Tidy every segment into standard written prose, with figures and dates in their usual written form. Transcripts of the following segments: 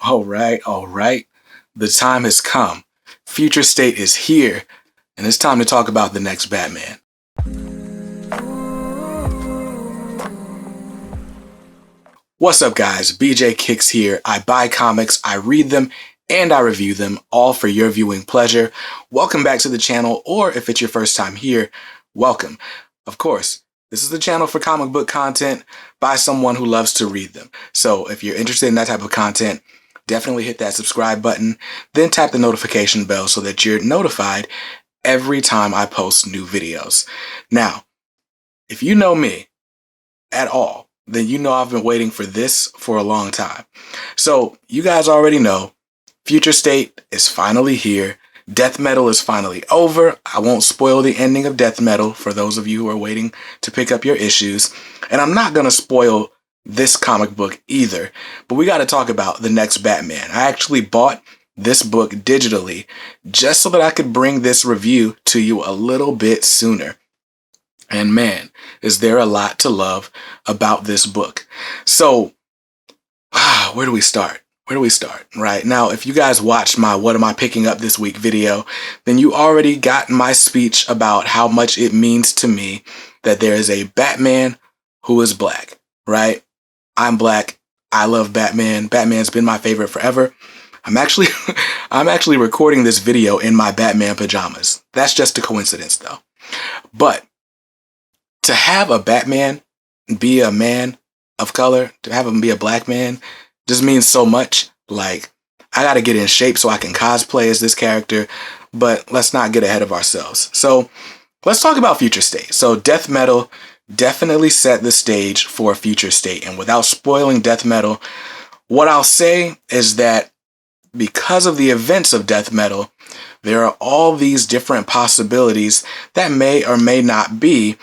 All right. The time has come. Future State is here, and it's time to talk about the next Batman. What's up, guys? BJ Kicks here. I buy comics, I read them, and I review them, all for your viewing pleasure. Welcome back to the channel, or if it's your first time here, welcome. Of course, this is the channel for comic book content by someone who loves to read them. So if you're interested in that type of content, definitely hit that subscribe button, then tap the notification bell so that you're notified every time I post new videos. Now, if you know me at all, then you know I've been waiting for this for a long time. So you guys already know, Future State is finally here. Death Metal is finally over. I won't spoil the ending of Death Metal for those of you who are waiting to pick up your issues. And I'm not going to spoil this comic book either. But we got to talk about the next Batman. I actually bought this book digitally just so that I could bring this review to you a little bit sooner. And man, is there a lot to love about this book. So, where do we start? Right now, if you guys watched my What Am I Picking Up This Week video, then you already got my speech about how much it means to me that there is a Batman who is black, right? I'm black. I love Batman. Batman's been my favorite forever. I'm actually recording this video in my Batman pajamas. That's just a coincidence though. But to have a Batman be a man of color, to have him be a black man, just means so much. Like, I gotta get in shape so I can cosplay as this character, but let's not get ahead of ourselves. So let's talk about Future State. So Death Metal definitely set the stage for Future State. And without spoiling Death Metal, what I'll say is that because of the events of Death Metal, there are all these different possibilities that may or may not be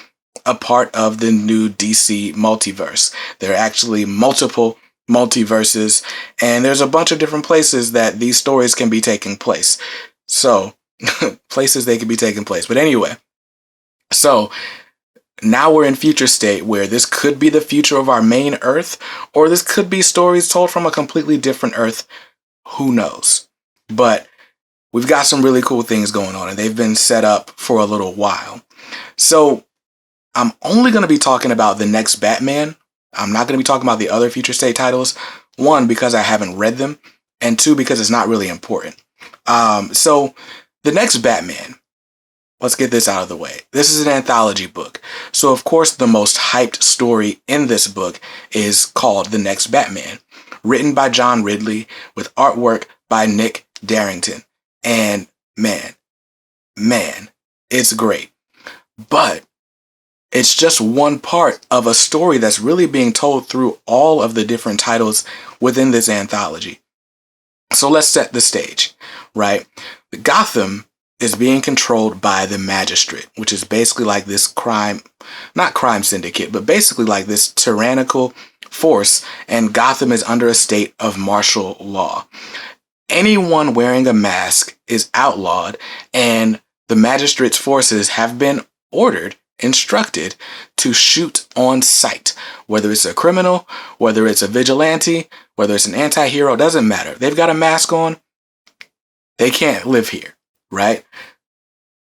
a part of the new DC multiverse. There are actually multiple multiverses, and there's a bunch of different places that these stories can be taking place. So, places they can be taking place. But anyway, so now we're in Future State where this could be the future of our main Earth, or this could be stories told from a completely different Earth. Who knows? But we've got some really cool things going on, and they've been set up for a little while. So I'm only going to be talking about the next Batman. I'm not going to be talking about the other Future State titles. One, because I haven't read them, and two, because it's not really important. So the next Batman, let's get this out of the way. This is an anthology book. So of course, the most hyped story in this book is called The Next Batman, written by John Ridley with artwork by Nick Derington. And man, it's great. But it's just one part of a story that's really being told through all of the different titles within this anthology. So let's set the stage, right? Gotham is being controlled by the Magistrate, which is basically like this not crime syndicate, but basically like this tyrannical force, and Gotham is under a state of martial law. Anyone wearing a mask is outlawed, and the Magistrate's forces have been instructed to shoot on sight. Whether it's a criminal, whether it's a vigilante, whether it's an anti-hero, doesn't matter. They've got a mask on, they can't live here, right?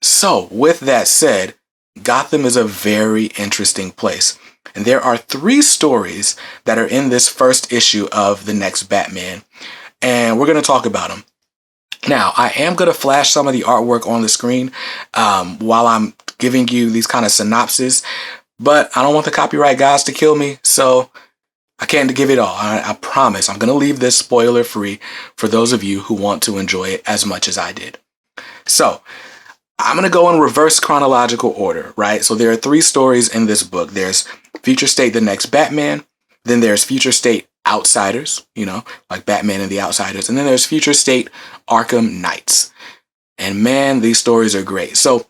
So with that said, Gotham is a very interesting place. And there are 3 stories that are in this first issue of The Next Batman, and we're going to talk about them. Now, I am going to flash some of the artwork on the screen while I'm giving you these kind of synopses, but I don't want the copyright guys to kill me, so I can't give it all. I promise I'm going to leave this spoiler free for those of you who want to enjoy it as much as I did. So I'm going to go in reverse chronological order, right? So there are 3 stories in this book. There's Future State, The Next Batman. Then there's Future State Outsiders, like Batman and the Outsiders. And then there's Future State Arkham Knights. And man, these stories are great. So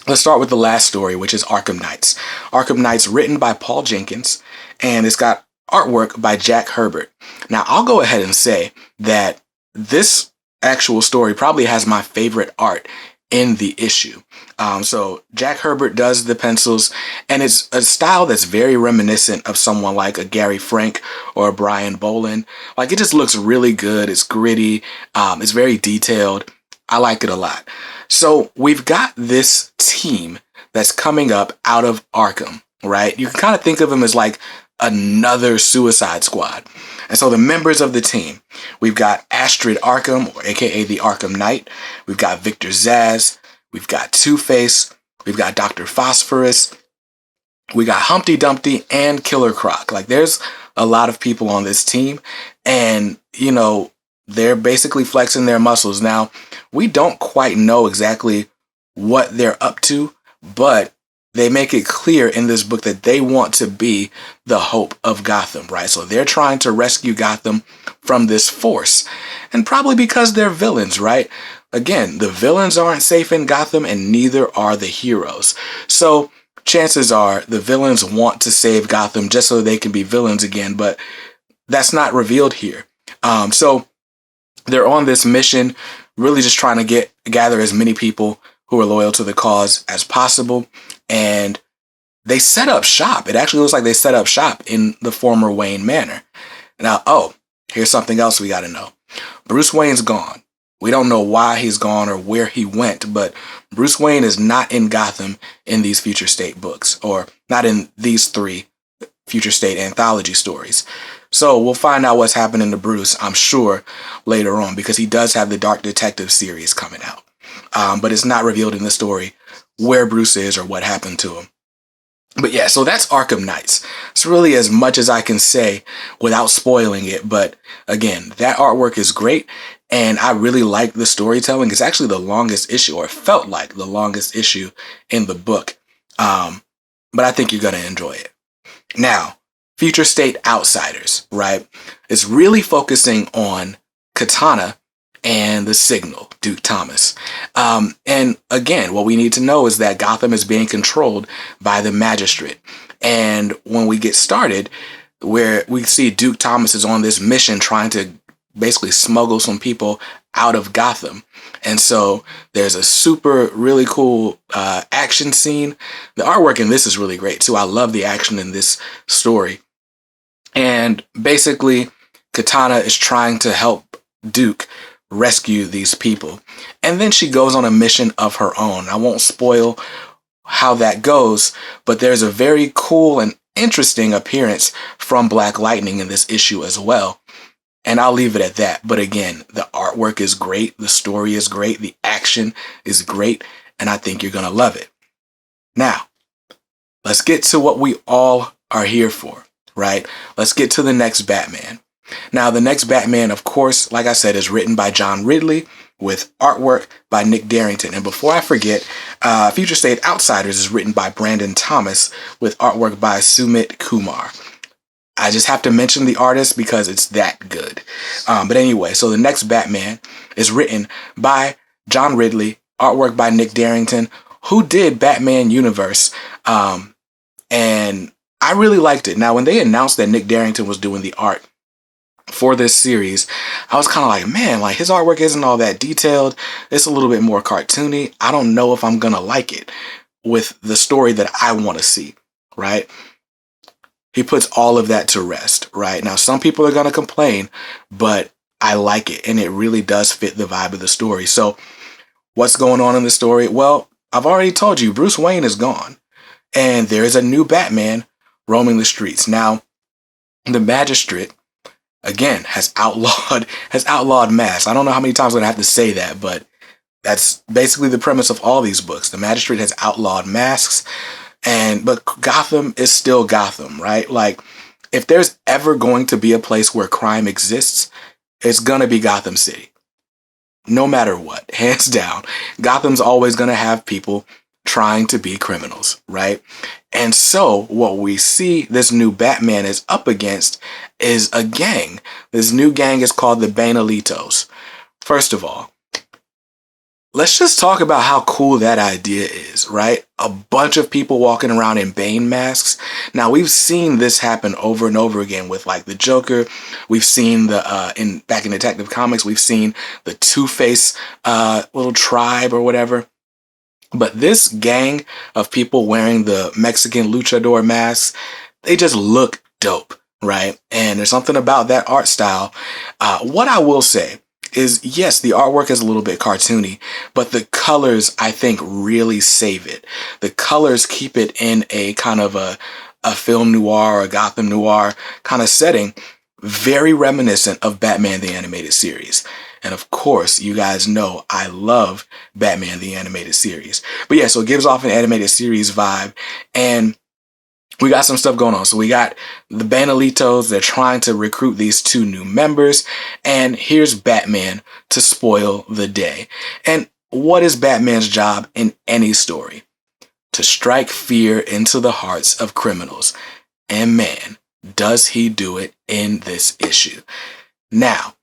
let's start with the last story, which is Arkham Knights. Arkham Knights written by Paul Jenkins, and it's got artwork by Jack Herbert. Now, I'll go ahead and say that this actual story probably has my favorite art in the issue. So Jack Herbert does the pencils, and it's a style that's very reminiscent of someone like a Gary Frank or a Brian Boland. Like, it just looks really good. It's gritty. It's very detailed. I like it a lot. So we've got this team that's coming up out of Arkham, right? You can kind of think of them as like another Suicide Squad. And so the members of the team, we've got Astrid Arkham, or aka the Arkham Knight. We've got Victor Zsasz. We've got Two-Face. We've got Dr. Phosphorus. We got Humpty Dumpty and Killer Croc. Like, there's a lot of people on this team, and, you know, they're basically flexing their muscles. Now, we don't quite know exactly what they're up to, but they make it clear in this book that they want to be the hope of Gotham, right? So they're trying to rescue Gotham from this force, and probably because they're villains, right? Again, the villains aren't safe in Gotham, and neither are the heroes. So chances are the villains want to save Gotham just so they can be villains again, but that's not revealed here. So they're on this mission, really just trying to gather as many people who are loyal to the cause as possible. And they set up shop. It actually looks like they set up shop in the former Wayne Manor. Now, here's something else we got to know. Bruce Wayne's gone. We don't know why he's gone or where he went, but Bruce Wayne is not in Gotham in these Future State books, or not in these 3 Future State anthology stories. So we'll find out what's happening to Bruce, I'm sure, later on, because he does have the Dark Detective series coming out. But it's not revealed in the story where Bruce is or what happened to him. But yeah, so that's Arkham Knights. It's really as much as I can say without spoiling it. But again, that artwork is great, and I really like the storytelling. It's actually the longest issue, or it felt like the longest issue in the book. But I think you're going to enjoy it. Now, Future State Outsiders, right? It's really focusing on Katana and the Signal, Duke Thomas. And again, what we need to know is that Gotham is being controlled by the Magistrate. And when we get started, where we see Duke Thomas is on this mission trying to basically smuggle some people out of Gotham. And so there's a really cool action scene. The artwork in this is really great too. I love the action in this story. And basically, Katana is trying to help Duke rescue these people. And then she goes on a mission of her own. I won't spoil how that goes, but there's a very cool and interesting appearance from Black Lightning in this issue as well. And I'll leave it at that. But again, the artwork is great. The story is great. The action is great. And I think you're going to love it. Now, let's get to what we all are here for, right? Let's get to the next Batman. Now, the next Batman, of course, like I said, is written by John Ridley with artwork by Nick Derington. And before I forget, Future State Outsiders is written by Brandon Thomas with artwork by Sumit Kumar. I just have to mention the artist because it's that good. But anyway, so the next Batman is written by John Ridley, artwork by Nick Derington, who did Batman Universe. And I really liked it. Now, when they announced that Nick Derington was doing the art for this series, I was kind of like, man, like his artwork isn't all that detailed. It's a little bit more cartoony. I don't know if I'm going to like it with the story that I want to see, right? He puts all of that to rest, right? Now, some people are going to complain, but I like it, and it really does fit the vibe of the story. So what's going on in the story? Well, I've already told you, Bruce Wayne is gone, and there is a new Batman roaming the streets. Now, the Magistrate, again, has outlawed masks. I don't know how many times I'm going to have to say that, but that's basically the premise of all these books. The Magistrate has outlawed masks, but Gotham is still Gotham, right? Like, if there's ever going to be a place where crime exists, it's going to be Gotham City. No matter what, hands down. Gotham's always going to have people trying to be criminals, right? And so what we see this new Batman is up against is a gang. This new gang is called the Banalitos. First of all, let's just talk about how cool that idea is, right? A bunch of people walking around in Bane masks. Now, we've seen this happen over and over again with like the Joker. We've seen back in Detective Comics, we've seen the Two-Face little tribe or whatever. But this gang of people wearing the Mexican luchador masks, they just look dope, right? And there's something about that art style. What I will say is, yes, the artwork is a little bit cartoony, but the colors, I think, really save it. The colors keep it in a kind of a film noir or a Gotham noir kind of setting, very reminiscent of Batman the Animated Series. And of course, you guys know I love Batman the Animated Series. But yeah, so it gives off an animated series vibe. And we got some stuff going on. So we got the Banalitos. They're trying to recruit these 2 new members. And here's Batman to spoil the day. And what is Batman's job in any story? To strike fear into the hearts of criminals. And man, does he do it in this issue. Now,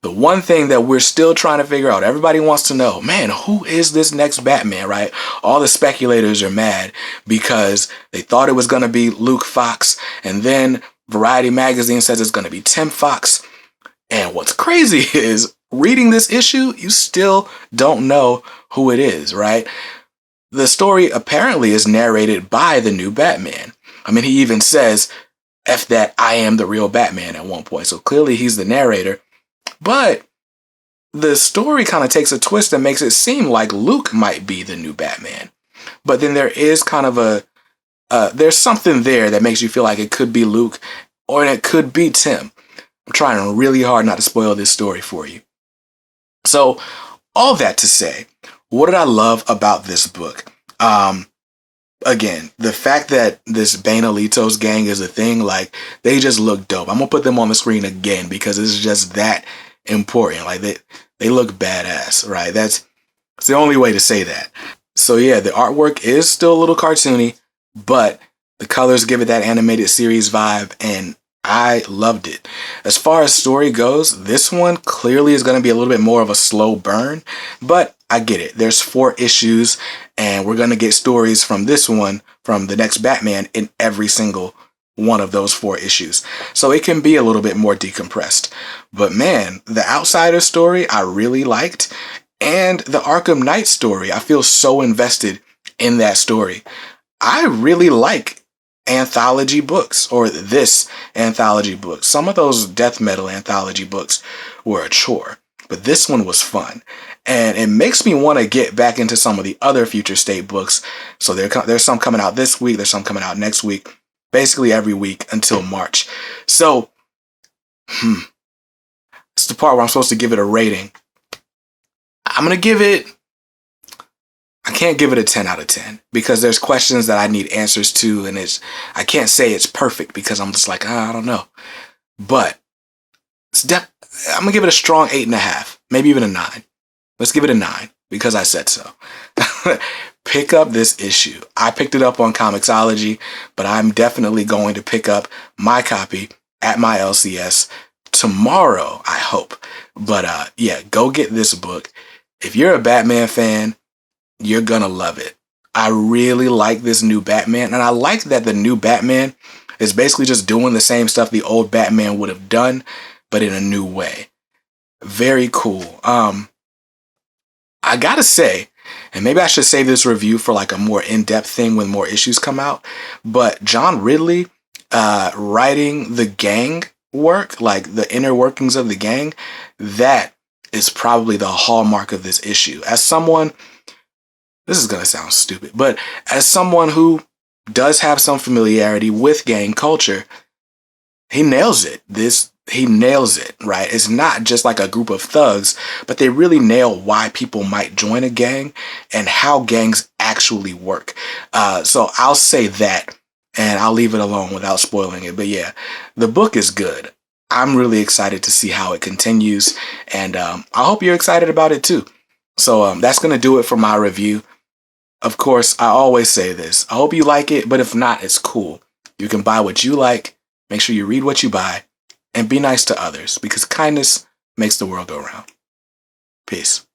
the one thing that we're still trying to figure out, everybody wants to know, man, who is this next Batman, right? All the speculators are mad because they thought it was going to be Luke Fox, and then Variety Magazine says it's going to be Tim Fox. And what's crazy is, reading this issue, you still don't know who it is, right? The story apparently is narrated by the new Batman. I mean, he even says, F that, I am the real Batman at one point. So clearly he's the narrator. But the story kind of takes a twist and makes it seem like Luke might be the new Batman. But then there is kind of there's something there that makes you feel like it could be Luke or it could be Tim. I'm trying really hard not to spoil this story for you. So all that to say, what did I love about this book? Again, the fact that this Banalitos gang is a thing, like, they just look dope. I'm going to put them on the screen again because it's just that important. Like, they look badass, right? That's the only way to say that. So yeah, the artwork is still a little cartoony, but the colors give it that animated series vibe, and I loved it. As far as story goes, this one clearly is going to be a little bit more of a slow burn, but I get it. There's 4 issues, and we're going to get stories from this one, from the next Batman, in every single one of those 4 issues. So it can be a little bit more decompressed. But man, the Outsider story I really liked, and the Arkham Knights story, I feel so invested in that story. I really like anthology books, or this anthology book. Some of those death metal anthology books were a chore, but this one was fun. And it makes me want to get back into some of the other Future State books. So there's some coming out this week. There's some coming out next week. Basically every week until March. So, it's the part where I'm supposed to give it a rating. I'm going to give it... I can't give it a 10 out of 10 because there's questions that I need answers to, and I can't say it's perfect because I'm just like, I don't know. But I'm going to give it a strong 8.5, maybe even a 9. Let's give it a 9 because I said so. Pick up this issue. I picked it up on Comixology, but I'm definitely going to pick up my copy at my LCS tomorrow, I hope. But yeah, go get this book. If you're a Batman fan, you're gonna love it. I really like this new Batman, and I like that the new Batman is basically just doing the same stuff the old Batman would have done, but in a new way. Very cool. I gotta say, and maybe I should save this review for like a more in-depth thing when more issues come out, but John Ridley writing the gang work, like the inner workings of the gang, that is probably the hallmark of this issue. As someone, this is going to sound stupid, but as someone who does have some familiarity with gang culture, he nails it. He nails it, right? It's not just like a group of thugs, but they really nail why people might join a gang and how gangs actually work. So I'll say that, and I'll leave it alone without spoiling it. But yeah, the book is good. I'm really excited to see how it continues, and I hope you're excited about it too. So that's going to do it for my review. Of course, I always say this. I hope you like it, but if not, it's cool. You can buy what you like. Make sure you read what you buy. And be nice to others, because kindness makes the world go round. Peace.